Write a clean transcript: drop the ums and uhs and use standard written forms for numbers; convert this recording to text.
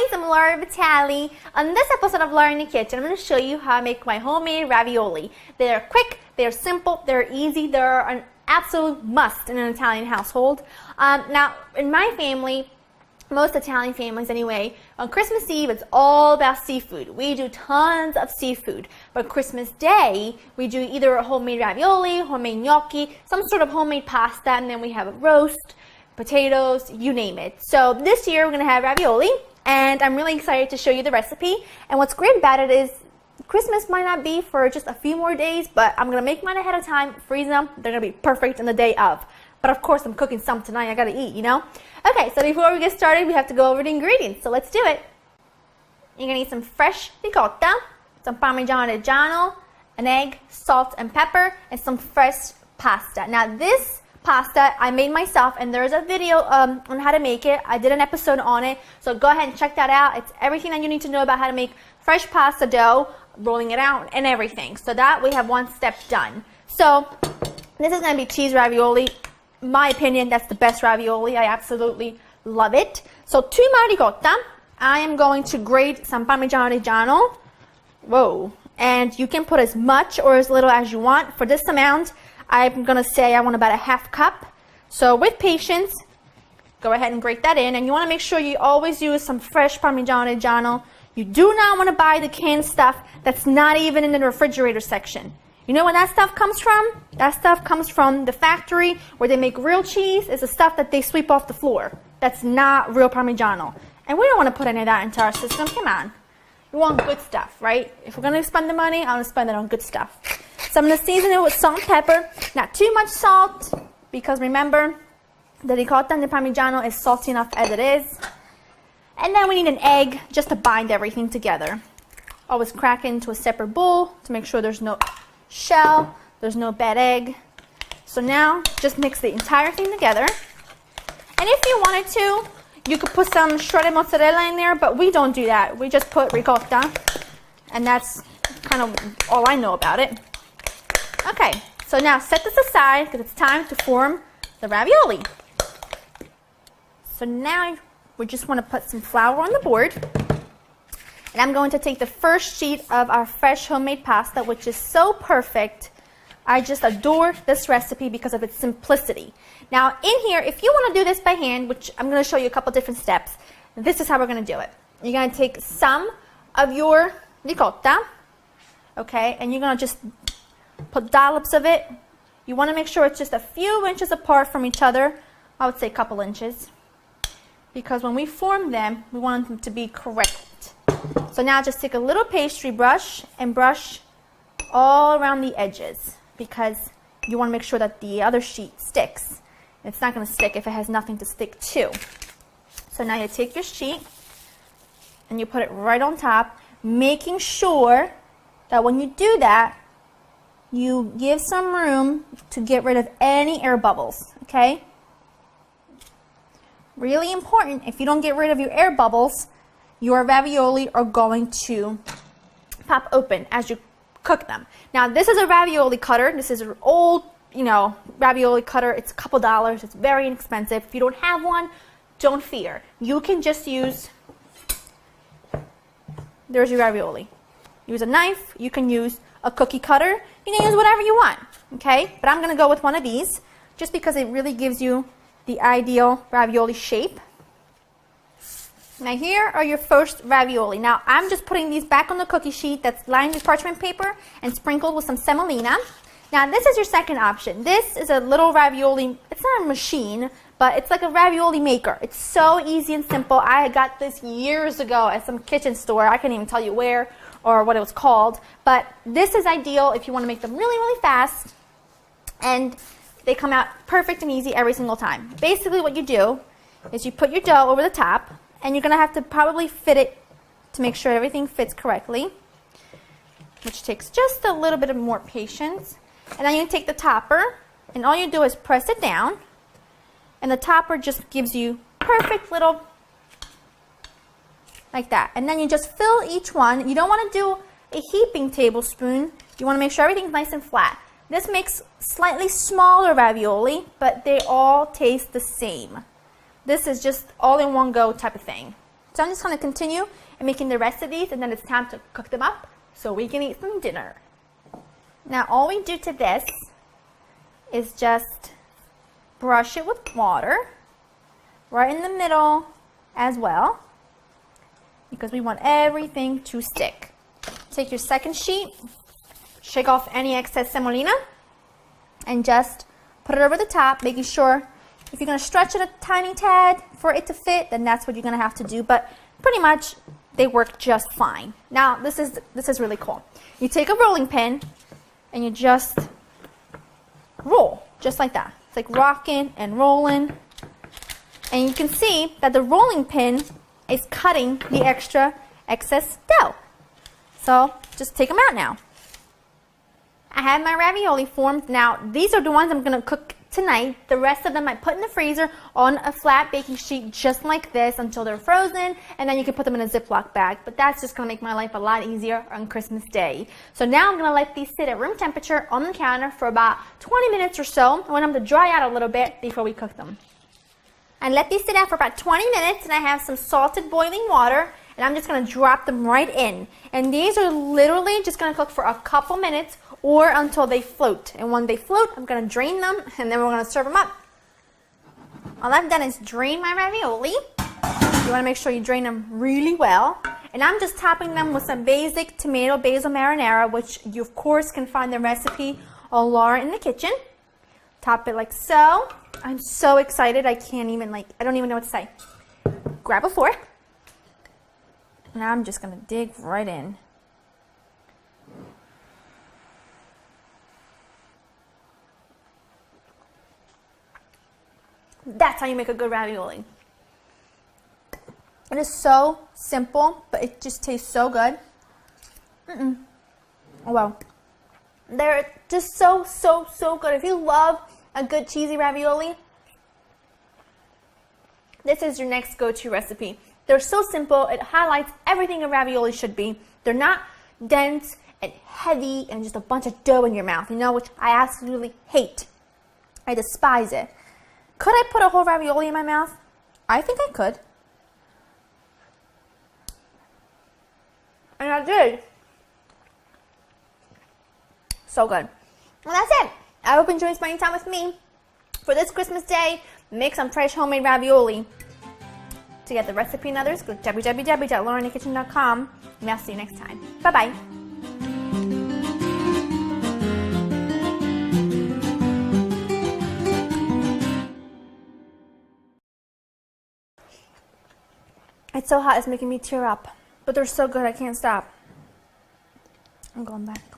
guys, I'm Laura Vitale. On this episode of Laura in the Kitchen, I'm going to show you how I make my homemade ravioli. They're quick, they're simple, they're easy, they're an absolute must in an Italian household. Now, in my family, most Italian families anyway, on Christmas Eve, it's all about seafood. We do tons of seafood. But Christmas Day, we do either a homemade ravioli, homemade gnocchi, some sort of homemade pasta, and then we have a roast, potatoes, you name it. So this year we're going to have ravioli, and I'm really excited to show you the recipe. And what's great about it is Christmas might not be for just a few more days, but I'm going to make mine ahead of time, freeze them, they're going to be perfect on the day of. But of course I'm cooking some tonight, I got to eat, you know? Okay, so before we get started, we have to go over the ingredients, so let's do it. You're going to need some fresh ricotta, some Parmigiano Reggiano, an egg, salt and pepper, and some fresh pasta. Now this pasta I made myself, and there's a video on how to make it. I did an episode on it, so go ahead and check that out. It's everything that you need to know about how to make fresh pasta dough, rolling it out, and everything. So that we have one step done. So this is going to be cheese ravioli. In my opinion, that's the best ravioli. I absolutely love it. So to my ricotta, I am going to grate some Parmigiano Reggiano. Whoa. And you can put as much or as little as you want. For this amount, I'm going to say I want about a half cup. So with patience, go ahead and grate that in. And you want to make sure you always use some fresh Parmigiano Reggiano. You do not want to buy the canned stuff that's not even in the refrigerator section. You know where that stuff comes from? That stuff comes from the factory where they make real cheese. It's the stuff that they sweep off the floor. That's not real Parmigiano. And we don't want to put any of that into our system. Come on. We want good stuff, right? If we're going to spend the money, I want to spend it on good stuff. So I'm going to season it with salt and pepper. Not too much salt, because remember, the ricotta and the Parmigiano is salty enough as it is. And then we need an egg just to bind everything together. Always crack it into a separate bowl to make sure there's no shell, there's no bad egg. So now just mix the entire thing together. And if you wanted to, you could put some shredded mozzarella in there, but we don't do that. We just put ricotta, and that's kind of all I know about it. Okay, so now set this aside because it's time to form the ravioli. So now we just want to put some flour on the board. And I'm going to take the first sheet of our fresh homemade pasta, which is so perfect. I just adore this recipe because of its simplicity. Now in here, if you want to do this by hand, which I'm going to show you a couple different steps, this is how we're going to do it. You're going to take some of your ricotta, okay, and you're going to just put dollops of it. You want to make sure it's just a few inches apart from each other. I would say a couple inches, because when we form them, we want them to be correct. So now just take a little pastry brush and brush all around the edges, because you want to make sure that the other sheet sticks. It's not going to stick if it has nothing to stick to. So now you take your sheet and you put it right on top, making sure that when you do that, you give some room to get rid of any air bubbles, okay? Really important, if you don't get rid of your air bubbles, your ravioli are going to pop open as you cook them. Now this is a ravioli cutter. This is an old, ravioli cutter. It's a couple dollars. It's very inexpensive. If you don't have one, don't fear. You can just use, there's your ravioli. Use a knife. You can use a cookie cutter. You can use whatever you want, okay? But I'm going to go with one of these just because it really gives you the ideal ravioli shape. Now here are your first ravioli. Now I'm just putting these back on the cookie sheet that's lined with parchment paper and sprinkled with some semolina. Now this is your second option. This is a little ravioli, it's not a machine, but it's like a ravioli maker. It's so easy and simple. I got this years ago at some kitchen store. I can't even tell you where or what it was called. But this is ideal if you want to make them really, really fast. And they come out perfect and easy every single time. Basically what you do is you put your dough over the top, and you're going to have to probably fit it to make sure everything fits correctly, which takes just a little bit of more patience. And then you take the topper, and all you do is press it down, and the topper just gives you perfect little, like that. And then you just fill each one. You don't want to do a heaping tablespoon. You want to make sure everything's nice and flat. This makes slightly smaller ravioli, but they all taste the same. This is just all in one go type of thing. So I'm just going to continue and making the rest of these, and then it's time to cook them up so we can eat some dinner. Now all we do to this is just brush it with water right in the middle as well, because we want everything to stick. Take your second sheet, shake off any excess semolina, and just put it over the top, making sure if you're going to stretch it a tiny tad for it to fit, then that's what you're going to have to do, but pretty much they work just fine. Now this is really cool. You take a rolling pin and you just roll, just like that. It's like rocking and rolling. And you can see that the rolling pin is cutting the excess dough. So just take them out now. I have my ravioli formed. Now these are the ones I'm going to cook tonight. The rest of them I put in the freezer on a flat baking sheet just like this until they're frozen, and then you can put them in a Ziploc bag. But that's just going to make my life a lot easier on Christmas Day. So now I'm going to let these sit at room temperature on the counter for about 20 minutes or so. I want them to dry out a little bit before we cook them. And let these sit out for about 20 minutes, and I have some salted boiling water, and I'm just going to drop them right in. And these are literally just going to cook for a couple minutes or until they float. And when they float, I'm going to drain them, and then we're going to serve them up. All I've done is drain my ravioli. You want to make sure you drain them really well. And I'm just topping them with some basic tomato basil marinara, which you of course can find the recipe on Laura in the Kitchen. Top it like so. I'm so excited. I don't even know what to say. Grab a fork. And I'm just going to dig right in. That's how you make a good ravioli. It is so simple, but it just tastes so good. Oh, wow. They're just so good. If you love a good cheesy ravioli, this is your next go-to recipe. They're so simple. It highlights everything a ravioli should be. They're not dense and heavy and just a bunch of dough in your mouth, which I absolutely hate. I despise it. Could I put a whole ravioli in my mouth? I think I could. And I did. So good. Well, that's it. I hope you enjoyed spending time with me. For this Christmas Day, make some fresh homemade ravioli. To get the recipe and others, go to www.laureninthekitchen.com. And I'll see you next time. Bye-bye. It's so hot, it's making me tear up. But they're so good, I can't stop. I'm going back.